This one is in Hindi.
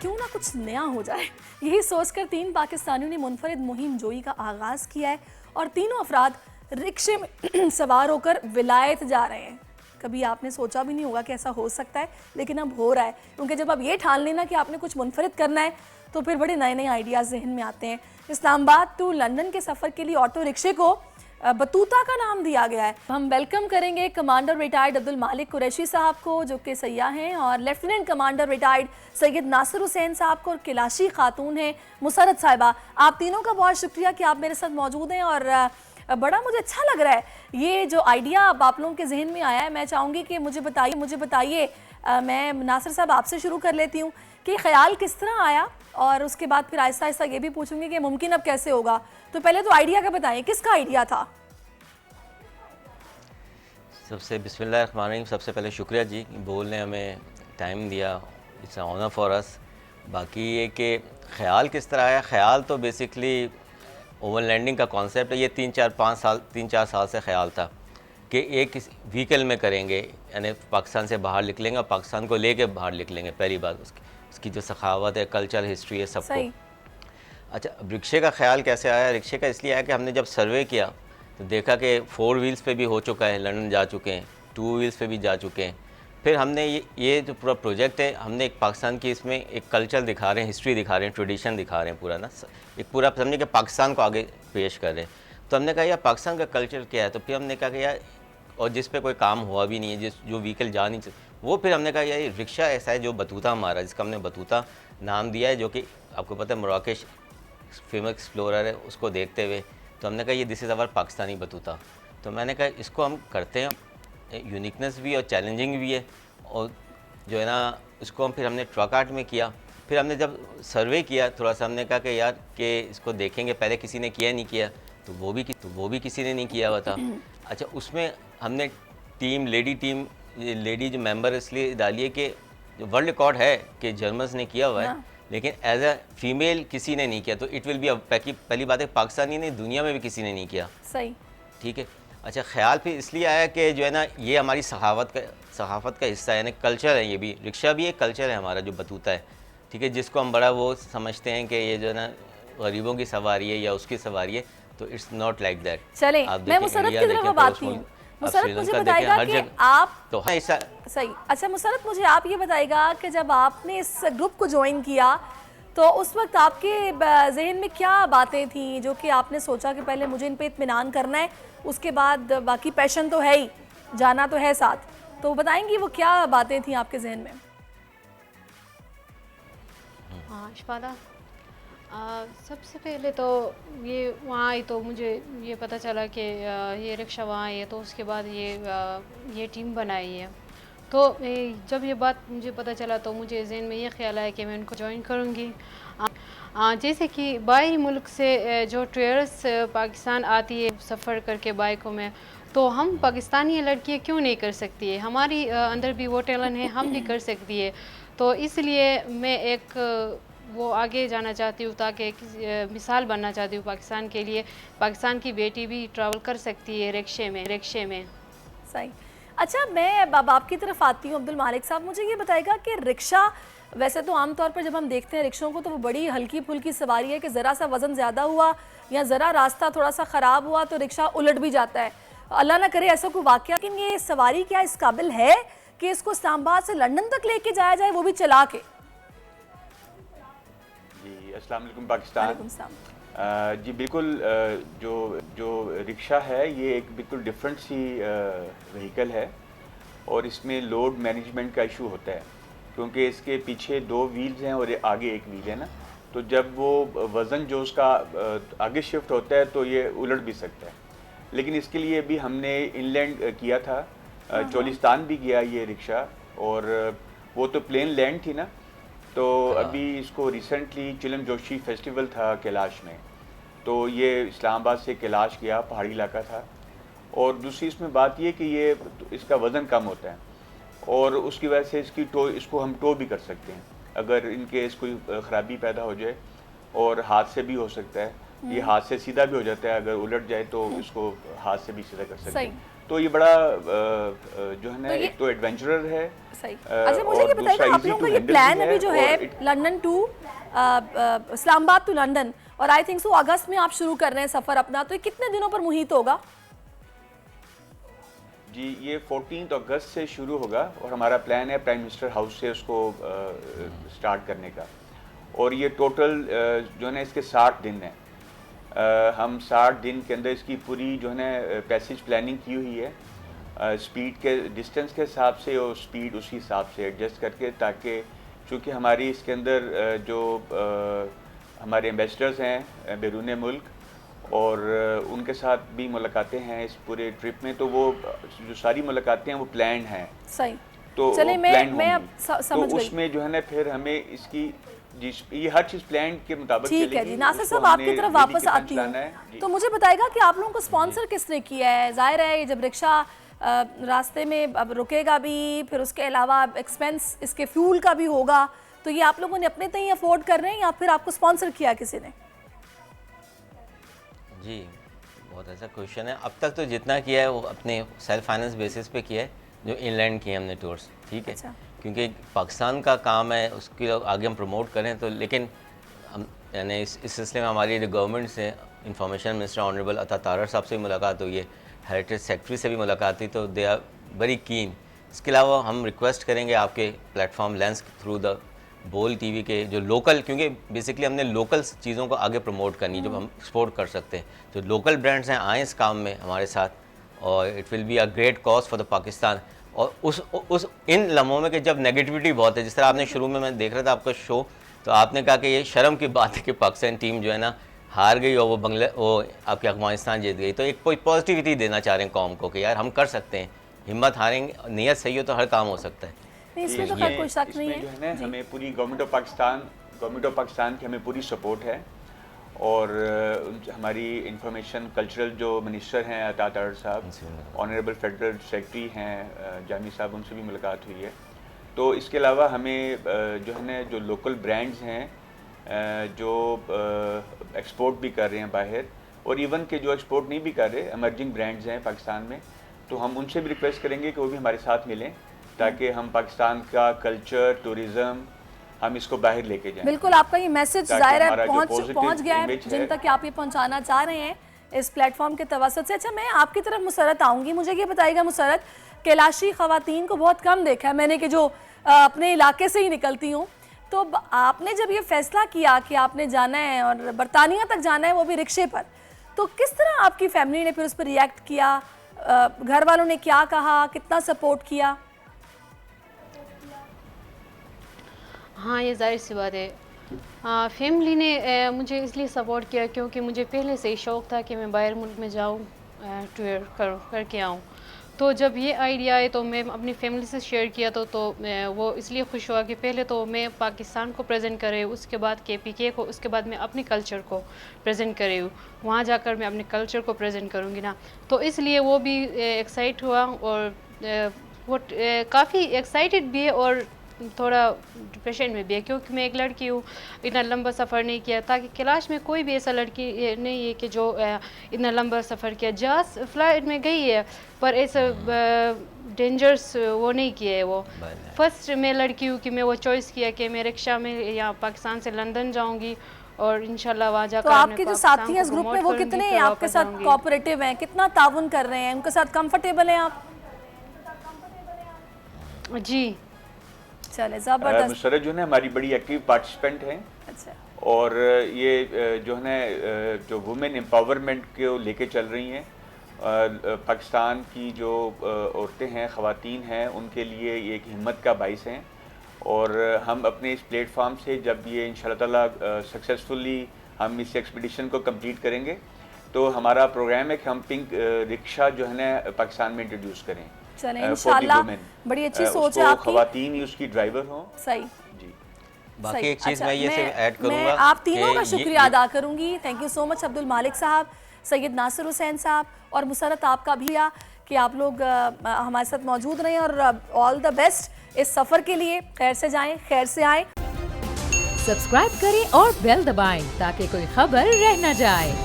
क्यों ना कुछ नया हो जाए। यही सोचकर 3 पाकिस्तानियों ने मुनफरिद मुहिम जोई का आगाज़ किया है और तीनों अफराद रिक्शे में सवार होकर विलायत जा रहे हैं। कभी आपने सोचा भी नहीं होगा कि ऐसा हो सकता है, लेकिन अब हो रहा है, क्योंकि जब आप ये ठान लेना कि आपने कुछ मुनफरिद करना है तो फिर बड़े नए नए आइडियाज़ जहन में आते हैं। इस्लामाबाद टू लंदन के सफ़र के लिए ऑटो रिक्शे को बतूता का नाम दिया गया है। हम वेलकम करेंगे कमांडर रिटायर्ड अब्दुल मालिक कुरैशी साहब को, जो कि सैयाह हैं, और lieutenant commander retired Syed Nasir Hussain साहब को, और किलाशी खातून हैं मुसरत साहिबा। आप तीनों का बहुत शुक्रिया कि आप मेरे साथ मौजूद हैं और बड़ा मुझे अच्छा लग रहा है ये जो आइडिया अब आप लोगों के जहन में आया है। मैं चाहूँगी कि मुझे बताइए मैं नासिर साहब आपसे शुरू कर लेती हूँ कि ख्याल किस तरह आया, और उसके बाद फिर आहिस्ता आहिस्ता ये भी पूछूंगी कि मुमकिन अब कैसे होगा। तो पहले तो आइडिया का बताइए, किसका आइडिया था? सबसे बिस्मिल्लाहिर्रहमानिर्रहीम, सबसे पहले शुक्रिया जी बोलने हमें टाइम दिया, इट्स ऑनर फॉर अस। बाकी ये कि ख्याल किस तरह आया, ख्याल तो बेसिकली ओवरलैंडिंग का कॉन्सेप्ट है। ये 3-4 साल से ख्याल था कि एक व्हीकल में करेंगे, यानी पाकिस्तान से बाहर निकलेंगे और पाकिस्तान को लेके बाहर निकलेंगे। पहली बात उसकी जो सखावत है, कल्चर, हिस्ट्री है, सबको। अच्छा, अब रिक्शे का ख्याल कैसे आया? रिक्शे का इसलिए आया कि हमने जब सर्वे किया तो देखा कि 4 व्हील्स पे भी हो चुका है, लंदन जा चुके हैं, 2 व्हील्स पे भी जा चुके हैं। फिर हमने ये जो पूरा प्रोजेक्ट है, हमने एक पाकिस्तान की इसमें एक कल्चर दिखा रहे हैं, हिस्ट्री दिखा रहे हैं, ट्रेडिशन दिखा रहे हैं, पूरा ना एक पूरा समझे कि पाकिस्तान को आगे पेश कर रहे हैं। तो हमने कहा यार पाकिस्तान का कल्चर क्या है, तो फिर हमने कहा कि यार, और जिस पे कोई काम हुआ भी नहीं है, जो व्हीकल जा नहीं वो, फिर हमने कहा यार रिक्शा ऐसा है जो बतूता हमारा, जिसका हमने बतूता नाम दिया है, जो कि आपको पता है मराकेश फेमस एक्सप्लोरर है, उसको देखते हुए तो हमने कहा ये this is our Pakistani Battuta. तो मैंने कहा इसको हम करते हैं, यूनिकनेस भी और चैलेंजिंग भी है, और जो है ना उसको हम फिर हमने ट्रक आर्ट में किया। फिर हमने जब सर्वे किया थोड़ा सा, हमने कहा कि यार कि इसको देखेंगे, पहले किसी ने किया नहीं किया, तो वो भी किसी ने नहीं किया हुआ था। अच्छा, उसमें हमने लेडी जो मेंबर इसलिए डाली है कि जो वर्ल्ड रिकॉर्ड है कि जर्मन्स ने किया हुआ है, लेकिन एज अ फीमेल किसी ने नहीं किया। तो इट विल बी पहली बात है, पाकिस्तानी नहीं, दुनिया में भी किसी ने नहीं किया। सही, ठीक है। अच्छा, ख्याल फिर इसलिए आया कि जो है ना ये हमारी सहाफ़त का हिस्सा है, यानी कल्चर है। ये भी रिक्शा भी एक कल्चर है हमारा, जो बतूता है, ठीक है, जिसको हम बड़ा वो समझते हैं कि ये जो है ना गरीबों की सवारी है या उसकी सवारी है, तो इट्स नॉट लाइक दैट। चले मैं मुसरत की तरफ अब आती हूँ। मुसरत मुझे बताएगा कि आप तो हाँ ऐसा सही। अच्छा मुसरत, मुझे आप ये बताएगा कि जब आपने इस ग्रुप को ज्वाइन किया तो उस वक्त आपके जहन में क्या बातें थी जो कि आपने सोचा कि पहले मुझे इन पे इत्मीनान करना है, उसके बाद बाकी पैशन तो है ही, जाना तो है साथ, तो बताएंगी वो क्या बातें थी आपके जहन में? हाँ शिफादा, सबसे पहले तो ये वहाँ आई तो मुझे ये पता चला कि ये रिक्शा वहाँ है, तो उसके बाद ये टीम बनाई है। तो जब ये बात मुझे पता चला तो मुझे जहन में ये ख्याल आया कि मैं उनको ज्वाइन करूँगी। जैसे कि बाहरी मुल्क से जो टूरिस्ट पाकिस्तान आती है सफ़र करके बाइकों में, तो हम पाकिस्तानी लड़कियाँ क्यों नहीं कर सकती है? हमारी अंदर भी वो टैलेंट है, हम भी कर सकती है। तो इसलिए मैं एक वो आगे जाना चाहती हूँ, ताकि मिसाल बनना चाहती हूँ पाकिस्तान के लिए। पाकिस्तान की बेटी भी ट्रैवल कर सकती है रिक्शे में। सही। अच्छा, मैं अब आपकी तरफ आती हूँ अब्दुल मालिक साहब, मुझे ये बताएगा कि रिक्शा, वैसे तो आमतौर पर जब हम देखते हैं रिक्शों को तो वो बड़ी हल्की फुल्की सवारी है कि ज़रा सा वज़न ज़्यादा हुआ या ज़रा रास्ता थोड़ा सा ख़राब हुआ तो रिक्शा उलट भी जाता है, अल्लाह ना करे ऐसा कोई वाक़या। लेकिन ये सवारी क्या इस काबिल है कि इसको इस्लामाबाद से लंदन तक लेके जाया जाए, वो भी चला के? जी अस्सलाम वालेकुम पाकिस्तान। जी बिल्कुल, जो रिक्शा है ये एक बिल्कुल डिफरेंट सी व्हीकल है, और इसमें लोड मैनेजमेंट का इशू होता है, क्योंकि इसके पीछे 2 व्हील्स हैं और आगे एक व्हील है ना, तो जब वो वज़न जो उसका आगे शिफ्ट होता है तो ये उलट भी सकता है। लेकिन इसके लिए भी हमने इनलैंड किया था, चोलिस्तान भी किया ये रिक्शा, और वो तो प्लेन लैंड थी ना, तो अभी इसको रिसेंटली चिलम जोशी फेस्टिवल था कैलाश में, तो ये इस्लामाबाद से कैलाश गया, पहाड़ी इलाका था। और दूसरी इसमें बात ये कि ये इसका वज़न कम होता है, और उसकी वजह से इसको हम टो भी कर सकते हैं अगर इनकेस कोई ख़राबी पैदा हो जाए, और हाथ से भी हो सकता है। ये हाथ से सीधा भी हो जाता है, अगर उलट जाए तो इसको हाथ से भी सीधा कर सकते हैं। तो ये बड़ा जो है ना, एक तो एडवेंचरर है। सही। अच्छा, मुझे और ये बताइए, आप लोगों का ये प्लान अभी जो है London to Islamabad to London, और आई थिंक सो अगस्त में आप शुरू कर रहे हैं सफ़र अपना, तो ये कितने दिनों पर मुहित होगा? जी, ये 14 अगस्त से शुरू होगा और हमारा प्लान है प्राइम मिनिस्टर हाउस से उसको स्टार्ट करने का। और ये टोटल जो है ना इसके 60 दिन है। हम 60 दिन के अंदर इसकी पूरी जो है ना पैसेज प्लानिंग की हुई है, स्पीड के डिस्टेंस के हिसाब से और स्पीड उसी हिसाब से एडजस्ट करके, ताकि चूँकि हमारी इसके अंदर जो हमारे एम्बेसडर्स हैं बैरून मुल्क और उनके साथ भी मुलाकातें हैं इस पूरे ट्रिप में, तो वो जो सारी मुलाकातें हैं वो प्लान हैं। सही। तो चलिए, मैं अब समझ तो गई। उसमें जो है ना फिर हमें इसकी ये हर चीज़ प्लान के मुताबिक ठीक है जी। नासिर साहब, आपकी तरफ वापस आती हूँ, तो मुझे बताएगा कि आप लोगों को स्पॉन्सर किसने किया है? जाहिर है ये जब रिक्शा रास्ते में अब रुकेगा भी, फिर उसके अलावा एक्सपेंस इसके फ्यूल का भी होगा, तो ये आप लोगों ने अपने तय अफोर्ड कर रहे हैं या फिर आपको स्पॉन्सर किया किसी ने? जी, बहुत अच्छा क्वेश्चन है। अब तक तो जितना किया है वो अपने सेल्फ फाइनेंस बेसिस पे किया है, जो इनलैंड किए हमने टूर्स, ठीक है। अच्छा। क्योंकि पाकिस्तान का काम है, उसके आगे हम प्रमोट करें, तो लेकिन हम यानी इस सिलसिले में हमारी जो गवर्नमेंट से इंफॉर्मेशन मिनिस्टर ऑनरेबल अता तारर साहब से भी मुलाकात हुई है, हेरिटेज सेक्रेटरी से भी मुलाकात हुई, तो दे आर वेरी कीन। इसके अलावा हम रिक्वेस्ट करेंगे आपके प्लेटफॉर्म लेंस थ्रू द बोल टीवी के जो लोकल, क्योंकि बेसिकली हमने लोकल चीज़ों को आगे प्रमोट करनी, जो हम एक्सपोर्ट कर सकते हैं, जो लोकल ब्रांड्स हैं आएँ इस काम में हमारे साथ, और it will be a great cause for the Pakistan. और उस इन लम्हों में कि जब नेगेटिविटी बहुत है, जिस तरह आपने शुरू में मैं देख रहा था आपका शो, तो आपने कहा कि ये शर्म की बात है कि पाकिस्तान टीम जो है ना हार गई और वो आपके अफगानिस्तान जीत गई। तो एक कोई पॉजिटिविटी देना चाह रहे हैं कौम को कि यार हम कर सकते हैं, हिम्मत हारेंगे, नीयत सही हो तो हर काम हो सकता है। इसमें तो खैर कोई शक नहीं इसमें जो है है। ना हमें पूरी गवर्नमेंट ऑफ पाकिस्तान की हमें पूरी सपोर्ट है, और हमारी इंफॉर्मेशन कल्चरल जो मिनिस्टर हैं अता तारर साहब, ऑनरेबल फेडरल सेक्रेटरी हैं जामी साहब, उनसे भी मुलाकात हुई है। तो इसके अलावा हमें जो है ना जो लोकल ब्रांड्स हैं जो एक्सपोर्ट भी कर रहे हैं बाहर, और इवन के जो एक्सपोर्ट नहीं भी कर रहे, इमर्जिंग ब्रांड्स हैं पाकिस्तान में, तो हम उनसे भी रिक्वेस्ट करेंगे कि वो भी हमारे साथ मिलें, ताकि हम पाकिस्तान का कल्चर, टूरिज़्म, हम इसको बाहर लेके जाएं। बिल्कुल, आपका ये मैसेज जाहिर है पहुंच गया है image जिन तक आप ये पहुंचाना चाह रहे हैं इस प्लेटफॉर्म के तवसत से। अच्छा, मैं आपकी तरफ मुसरत आऊँगी, मुझे ये बताइएगा मुसरत, कैलाशी ख़वातीन को बहुत कम देखा है मैंने कि जो अपने इलाके से ही निकलती हूँ, तो आपने जब ये फैसला किया कि आपने जाना है और बरतानिया तक जाना है, वो भी रिक्शे पर, तो किस तरह आपकी फैमिली ने फिर उस पर रिएक्ट किया? घर वालों ने क्या कहा, कितना सपोर्ट किया? हाँ, ये जाहिर सी बात है। फैमिली ने मुझे इसलिए सपोर्ट किया क्योंकि मुझे पहले से ही शौक़ था कि मैं बाहर मुल्क में जाऊँ, टूर करके आऊँ। तो जब ये आइडिया आए तो मैं अपनी फैमिली से शेयर किया, तो वो इसलिए खुश हुआ कि पहले तो मैं पाकिस्तान को प्रेजेंट करे, उसके बाद KPK को, उसके बाद मैं अपने कल्चर को प्रेजेंट करे, वहाँ जाकर मैं अपने कल्चर को प्रेजेंट करूँगी ना। तो इसलिए वो भी एक्साइट हुआ, और वो काफ़ी एक्साइटेड भी है और थोड़ा डिप्रेशन में भी है, क्योंकि मैं एक लड़की हूँ, इतना लंबा सफ़र नहीं किया, ताकि कैलाश में कोई भी ऐसा लड़की नहीं है कि जो इतना लंबा सफ़र किया। जहाज़ फ्लाइट में गई है पर ऐसा डेंजरस वो नहीं किया है। वो फर्स्ट मैं लड़की हूँ कि मैं वो चॉइस किया कि मैं रिक्शा में या पाकिस्तान से लंदन जाऊँगी, और इंशाल्लाह वहाँ जाकर। तो आपके जो साथी हैं इस ग्रुप में, वो कितने आपके साथ कोऑपरेटिव हैं, कितना ताउन कर रहे हैं, उनके साथ कंफर्टेबल हैं आप? जी, चले ज़बरदस्त। मुसरत जो है हमारी बड़ी एक्टिव पार्टिसिपेंट हैं। अच्छा। और ये जो है ना जो वुमेन एम्पावरमेंट को लेके चल रही हैं, पाकिस्तान की जो औरतें हैं, ख़वातीन हैं, उनके लिए ये एक हिम्मत का बाइस हैं। और हम अपने इस प्लेटफॉर्म से जब ये इंशाल्लाह ताला सक्सेसफुली हम इस एक्सपीडिशन को कंप्लीट करेंगे, तो हमारा प्रोग्राम है कि हम पिंक रिक्शा जो है ना पाकिस्तान में इंट्रोड्यूस करें। चलें इंशाल्लाह, बड़ी अच्छी सोच है आपकी। ख़वातीन ही उसकी ड्राइवर हों। सही जी। बाकी एक चीज़ अच्छा, मैं ये से ऐड करूँगा, मैं आप तीनों का शुक्रिया अदा करूँगी। Thank you so much Abdul मालिक साहब, सैयद नासिर हुसैन साहब, और मुसरत आपका भी कि आप लोग हमारे साथ मौजूद रहें, और ऑल द बेस्ट इस सफ़र के लिए। खैर से जाएं, खैर से आएँ। सब्सक्राइब करें और बेल दबाएं ताकि कोई खबर रह न जाए।